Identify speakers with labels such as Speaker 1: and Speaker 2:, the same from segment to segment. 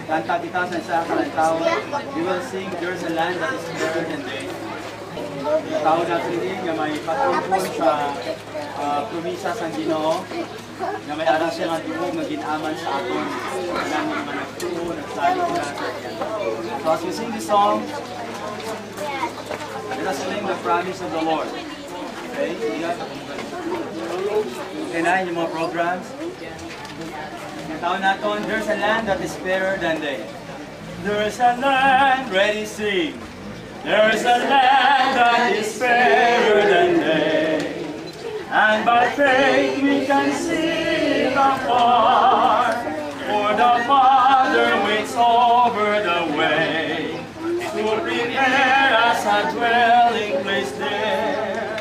Speaker 1: kanta kita sa isa kalantaw. We will sing, there's a land that is fairer than day. Tao natin din nga may patungkol sa promisa sa Ginoo, nga may aras siya nga dugo nga ginaman sa aton. Kailangan mga nagtuo, nagsalit na sa yan. So as we sing this song, let us sing the promise of the Lord. Okay? Okay na yung mga programs. Tawag natin, there's a land that is fairer than day. There's a land, ready, sing. There's a land that is fairer than day. And by faith we can see it afar. For the Father waits over the way to prepare us a dwelling place there.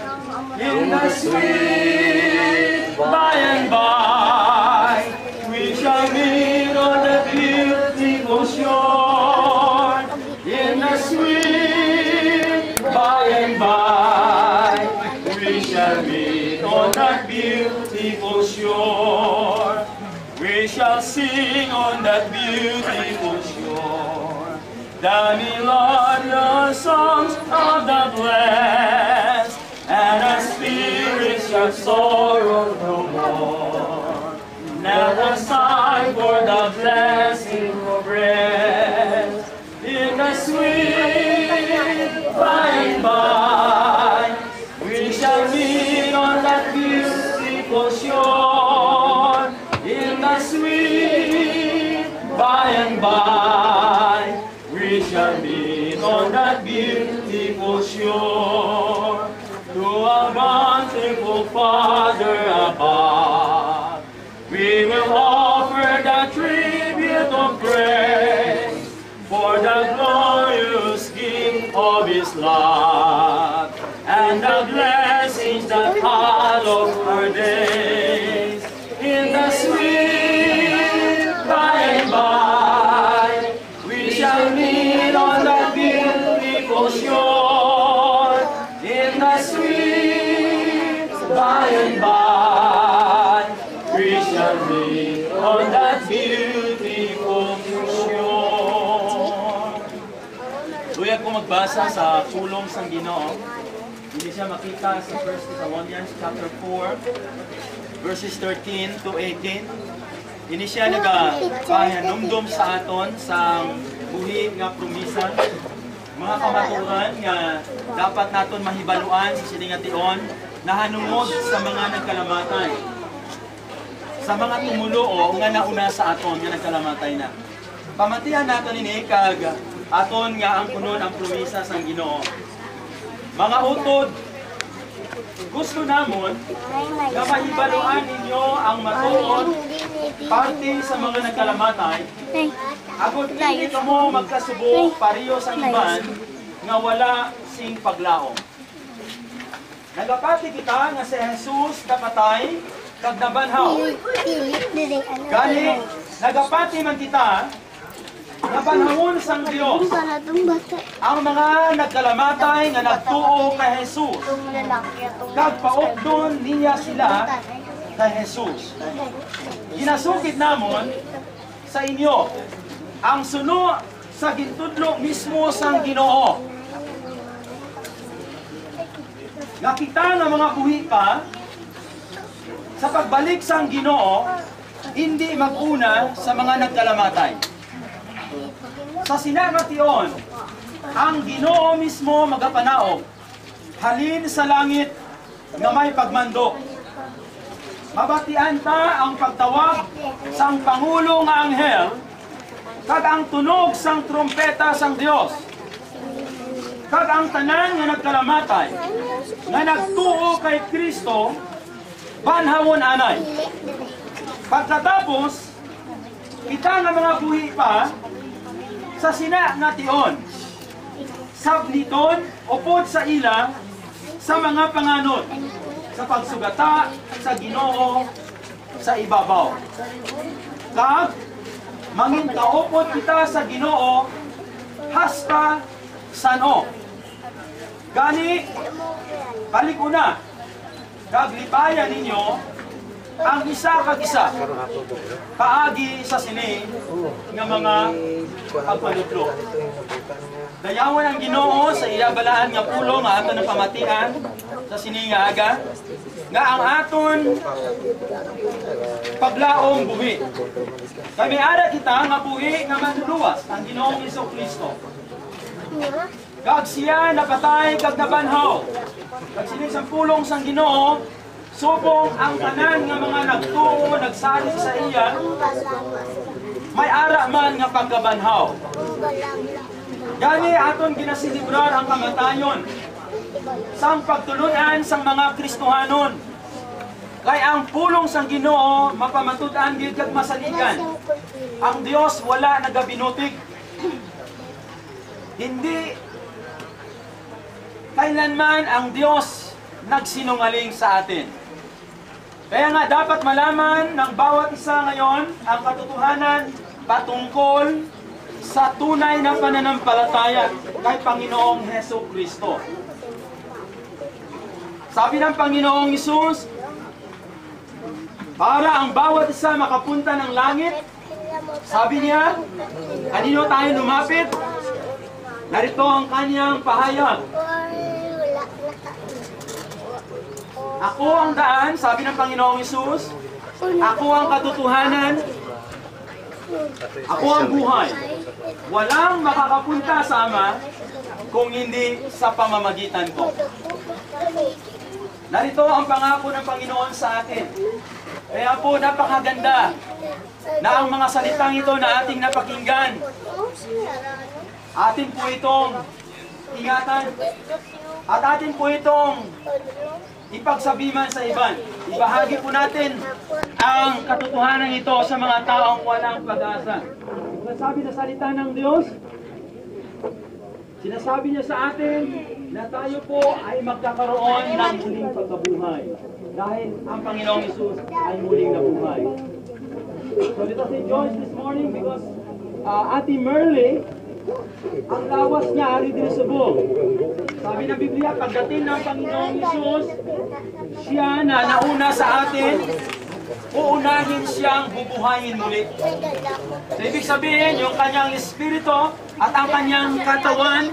Speaker 1: In the sweet by and by, we shall meet on the beautiful shore. In the sweet by and by, we shall meet on that beautiful shore. We shall sing on that beautiful shore the melodious songs of the blessed, and our spirits shall sorrow no more. Never sigh for the blessing of rest. In the sweet by and by, we shall meet on that beautiful shore. In the sweet by and by, we shall meet on that beautiful shore. To our bountiful Father above, we will offer the tribute of praise for the glorious gift of His love and the blessings that follow our days. In the sweet by and by, we shall meet on the beautiful shore. In the sweet by and by, we shall meet on that beautiful shore. Tuya ko magbasa sa pulong sang Ginoo. Hindi siya makita sa 1 Thessalonians chapter 4, verses 13 to 18. Ini siya nagapahanumdum sa aton sa buhi nga promisa. Mga kamaturan nga dapat naton mahibaluan sa siningation na hanungod sa mga nagkalamatay. Sa mga tumuluo nga nauna sa aton nga nagkalamatay na. Pamatihan naton ini kag aton nga ang kunon ang promisa sang Ginoo. Mga utod, gusto namon na mahibaluan ninyo ang matuod parte sa mga nagkalamatay. Agod hindi mo magkasubok pareho sa iban nga wala sing paglaom. Nagapati kita nga si Jesus napatay kag nabanhaw. Gani nagapati man kita nabanhawon sang Dios ang mga nagkalamatay nga nagtuo kay Jesus. Kag paupdon niya sila kay Jesus. Ginasugid namon sa inyo ang suno sa gintudlo mismo sang Ginoo. Nakita nga mga buhi pa sa pagbalik sang Ginoo, hindi mag-una sa mga nagkalamatay. Sa sinamation, ang Ginoo mismo magapanaog, halin sa langit nga may pagmandok. Mabatian ta ang pagtawag sang Pangulo nga anghel, kag ang tunog sang trumpeta sang Dios. Kag ang tanan nga nagkalamatay, nga nagtuo kay Kristo, banhawon anay. Pagkatapos, kita nga mga buhi pa, sa sina nga tion, sabliton, upod sa ila, sa mga panganod, sa pagsugata, sa Ginoo, sa ibabaw. Kag, manginkaupod kita sa Ginoo, hasta sano. Gani, balik una, kag lipayan ninyo, ang isa kag isa paagi sa sini nga mga pagpanutlo. Dayawan ang Ginoo sa iya balaan nga pulong nga aton pamatian sa sini nga aga nga ang aton paglaom buhi. Kami ara kita nga buhi nga manluluwas ang Ginoong Jesucristo. Kag siya napatay kag nabanhaw. Kag sini sa pulong sang Ginoo subong ang tanan nga mga nagtuo nagsali sa iya may ara man nga pagkabanhaw. Gani aton ginasilibrar ang kamatayon sang pagtulunan sang mga Kristohanon. Kay ang pulong sang Ginoo mapamatud-an gyud kag masaligan. Ang Dios wala nagabinutig. Hindi kailanman ang Dios nagsinungaling sa atin. Kaya nga dapat malaman ng bawat isa ngayon ang katotohanan patungkol sa tunay na pananampalataya kay Panginoong Jesucristo. Sabi ng Panginoong Hesus, para ang bawat isa makapunta ng langit, sabi niya, kanino tayo lumapit? Narito ang kanyang pahayag. Ako ang daan, sabi ng Panginoong Hesus, ako ang katotohanan, ako ang buhay. Walang makakapunta sa Ama kung hindi sa pamamagitan ko. Narito ang pangako ng Panginoon sa atin. Kaya po napakaganda na ang mga salitang ito na ating napakinggan, atin po itong ingatan, at atin po itong ipagsabihan sa iban. Ibahagi po natin ang katotohanan ito sa mga taong walang pag-asa. Sinasabi na salita ng Diyos, sinasabi niya sa atin na tayo po ay magkakaroon ng muling pagkabuhay. Dahil ang Panginoong Hesus ay muling nabuhay. So let us rejoice this morning because Ate Merle, ang lawas niya ari din sa buong. Sabi ng Biblia, pagdating ng Panginoong Hesus, siya na nauna sa atin, uunahin siyang bubuhayin muli. So, ibig sabihin, yung kanyang espiritu at ang kanyang katawan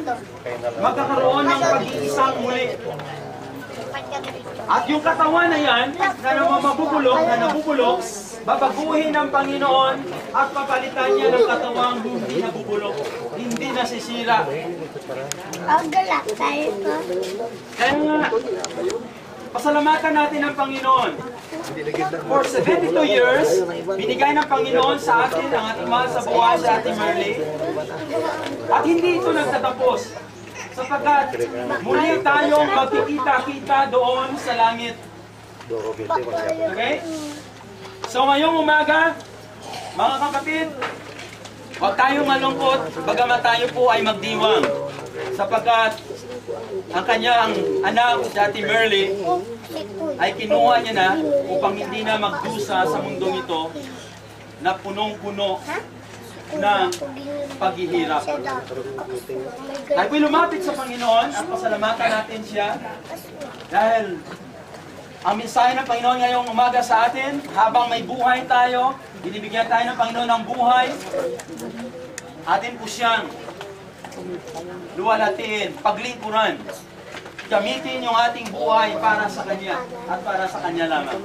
Speaker 1: magkakaroon ng pag-iisang muli. At yung katawan na yan, na nabubulok, babaguhin ng Panginoon at papalitan niya ng katawang hindi nabubulok, hindi nasisira. Kaya nga, pasalamatan natin ang Panginoon. For 72 years, binigay ng Panginoon sa atin ang ating mahal sa buhay sa ating Merle. At hindi ito nagtatapos. Sapagkat muli tayong magkikita-kita doon sa langit. Okay? So ngayong umaga, mga kapatid, huwag tayong malungkot, bagamat tayo po ay magdiwang. Sapagkat ang kanyang anak, si Ate Merle, ay kinuha niya na upang hindi na magdusa sa mundong ito na punong-puno ng paghihirap. Ay po'y lumapit sa Panginoon at pasalamatan natin siya dahil ang mensahe ng Panginoon ngayong umaga sa atin, habang may buhay tayo, binibigyan tayo ng Panginoon ng buhay, atin po siyang luwalhatiin, paglingkuran. Gamitin yung ating buhay para sa Kanya at para sa Kanya lamang.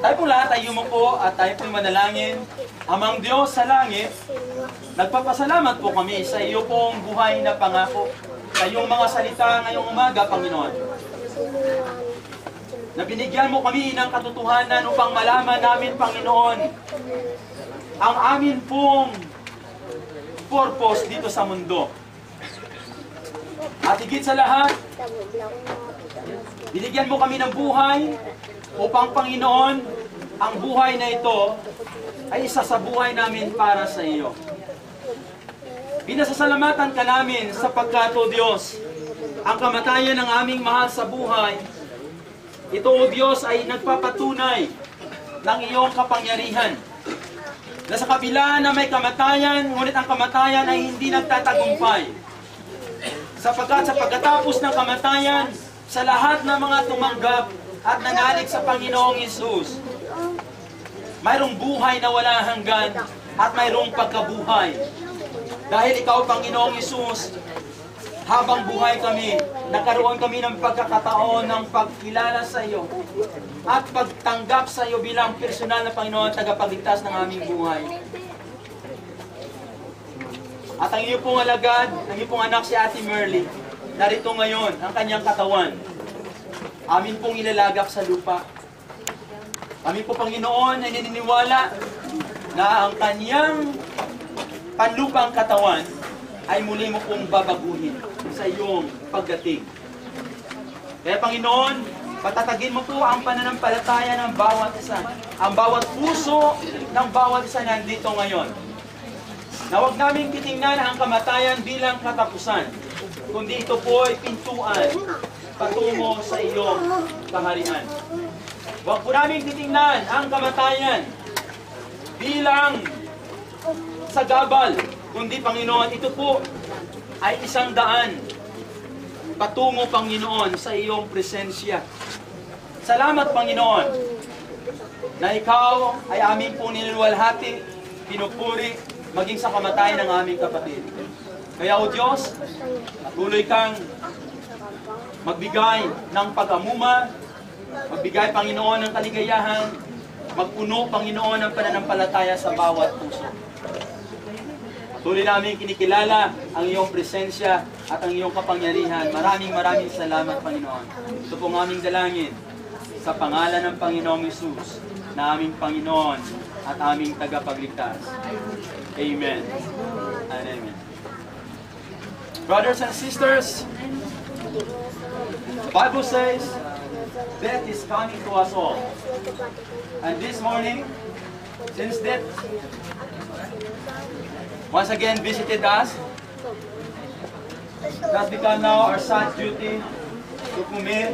Speaker 1: Tayo po lahat ay yumuko at tayo po'y manalangin. Amang Diyos sa langit, nagpapasalamat po kami sa iyo pong buhay na pangako. Sa iyong mga salita ngayong umaga, Panginoon. Na binigyan mo kami ng katotohanan upang malaman namin, Panginoon, ang amin pong purpose dito sa mundo. At higit sa lahat, binigyan mo kami ng buhay upang, Panginoon, ang buhay na ito ay isa sa buhay namin para sa iyo. Pinasasalamatan ka namin sapagkat, O Diyos, ang kamatayan ng aming mahal sa buhay, ito, O Diyos, ay nagpapatunay ng iyong kapangyarihan. Na sa kabila na may kamatayan, ngunit ang kamatayan ay hindi nagtatagumpay. Sapagkat sa pagkatapos ng kamatayan, sa lahat ng mga tumanggap at nanalig sa Panginoong Hesus, mayroong buhay na wala hanggan at mayroong pagkabuhay. Dahil ikaw, Panginoong Hesus, habang buhay kami, nagkaroon kami ng pagkakataon ng pagkilala sa iyo at pagtanggap sa iyo bilang personal na Panginoon at tagapagligtas ng aming buhay. At ang iyo pong alagad, ang iyo pong anak si Ate Merly, narito ngayon ang kanyang katawan. Amin pong ilalagak sa lupa. Kami po, Panginoon, ay naniniwala na ang kanyang panlupang katawan ay muli mo pong babaguhin sa iyong pagdating. Kaya, Panginoon, patatagin mo po ang pananampalataya ng bawat isa, ang bawat puso ng bawat isa nandito ngayon. Na huwag namin titingnan ang kamatayan bilang katapusan, kundi ito po ay pintuan patungo sa iyong kaharian. Huwag po namin titingnan ang kamatayan bilang sagabal, kundi, Panginoon, ito po ay isang daan patungo, Panginoon, sa iyong presensya. Salamat, Panginoon, na ikaw ay aming pong niluluwalhati, pinupuri, maging sa kamatayan ng aming kapatid. Kaya, O Diyos, tuloy kang magbigay ng pag-amuma, magbigay, Panginoon, ng kaligayahan, magpuno, Panginoon, ng pananampalataya sa bawat puso. Tuloy namin kinikilala ang iyong presensya at ang iyong kapangyarihan. Maraming salamat, Panginoon. Ito pong aming dalangin sa pangalan ng Panginoong Hesus, na aming Panginoon at aming tagapagligtas. Amen and amen. Brothers and sisters, the Bible says, death is coming to us all. And this morning, since death once again visited us, it has become now our sad duty to commit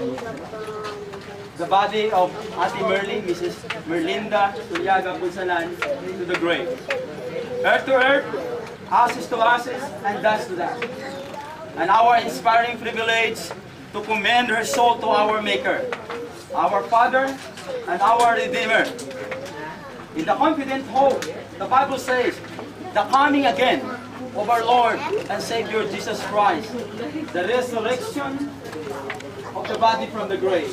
Speaker 1: the body of Ate Merly, Mrs. Merlinda Tuliaga Punsalan, to the grave. Earth to earth, ashes to ashes, and dust to dust. And our inspiring privilege to commend her soul to our Maker, our Father, and our Redeemer. In the confident hope, the Bible says, the coming again of our Lord and Savior Jesus Christ, the resurrection of the body from the grave,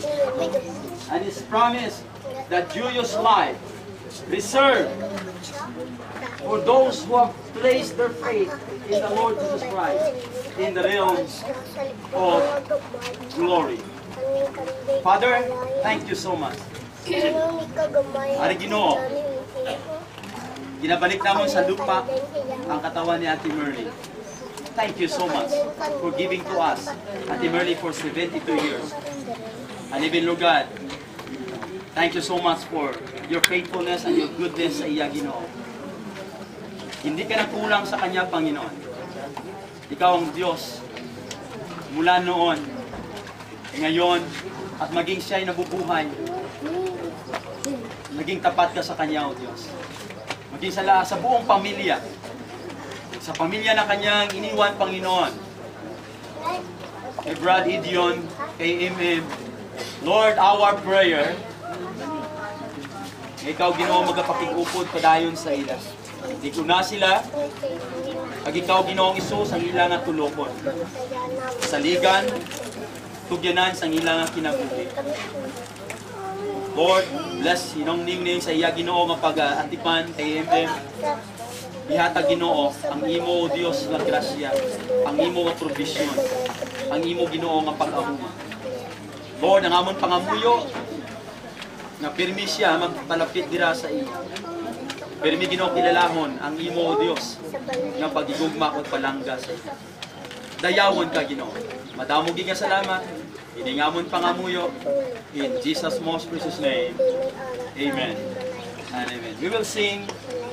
Speaker 1: and His promise that joyous life reserved for those who have placed their faith in the Lord Jesus Christ in the realms of glory. Father, thank you so much. Ari Ginoo, ginabalik naman sa lupa ang katawan ni Ate Merly. Thank you so much for giving to us Ate Merly for 72 years. And even, Lord God, thank you so much for your faithfulness and your goodness sa iya, Ginoo. Hindi ka nagkulang sa Kanya, Panginoon. Ikaw ang Diyos mula noon, ngayon, at maging siya ay nabubuhay. Maging tapat ka sa Kanya, O Diyos. Maging sa buong pamilya. Sa pamilya na Kanyang iniwan, Panginoon. Kay Brad Idion, kay MM, Lord, our prayer, ikaw, Ginoo, magapakikupod padayon sa ila. Di ko na sila, pag ikaw, Ginoong Hesus, ang ilang at tulokon. Saligan, tugyanan sa ilang at kinabuhi. Lord, bless inong ning sa iya, Ginoo, nga pag-atipan kay MM. Ihatag, Ginoo, ang imo, Dios, nga grasya, ang imo nga provision, ang imo, Ginoo, nga pag-amuma. Lord, ang amon pangamuyo, nga pirmi siya magpalapit dira sa iyo. Pirmi, Ginoo, kilalahon ang imo, O Dios, nga pagigugma o palangga sa iyo. Dayawon ka, Ginoo. Madamo giga salamat. Iningamon pangamuyo. In Jesus' most precious name. Amen. And amen. We will sing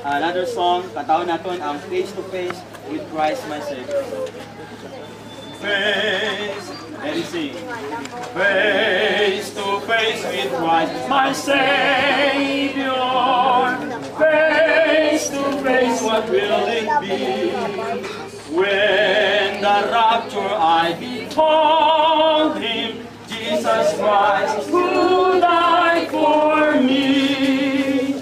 Speaker 1: another song. Katawin natin ang Face to Face with Christ my Savior. Face, let us sing. Face to face with Christ my Savior. Face to face, what will it be? When the rapture I behold Him, Jesus Christ, who died for me.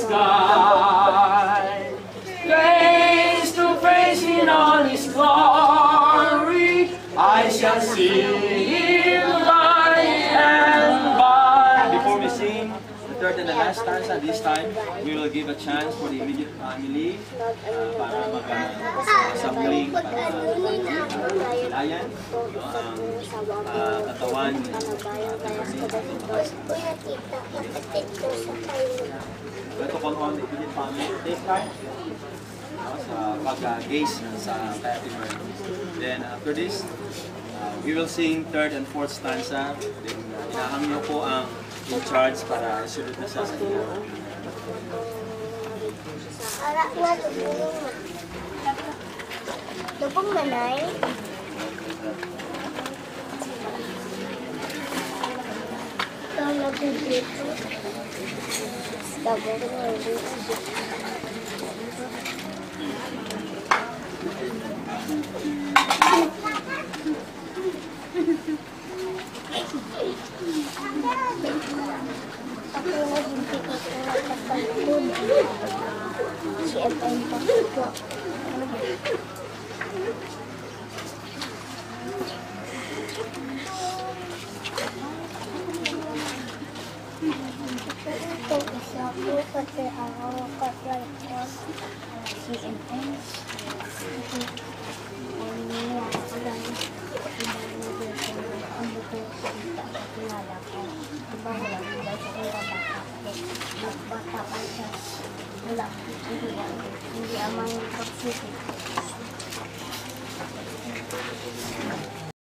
Speaker 1: sky. Face to face in all His glory, I shall see Him by and by. Before we sing the third and the last stanza, this time we will give a chance for the immediate family para mag-sampling, para silayan ang katawan ni ito call on the immediate family. Take time sa pag-gaze sa Happy Mary. Then after this, we will sing third and fourth stanza. Then inahang niyo po ang in charge para isunod na sa inyo.
Speaker 2: Lupong manay. Ito nagdito. Stabo ko na dito. Ako na dito ko nakapagod. Si Epa yung pagod. Ito isa ko kasi ako kapalakon. Si Epa. Bata pa siya. Wala. Hindi amang pagsisip.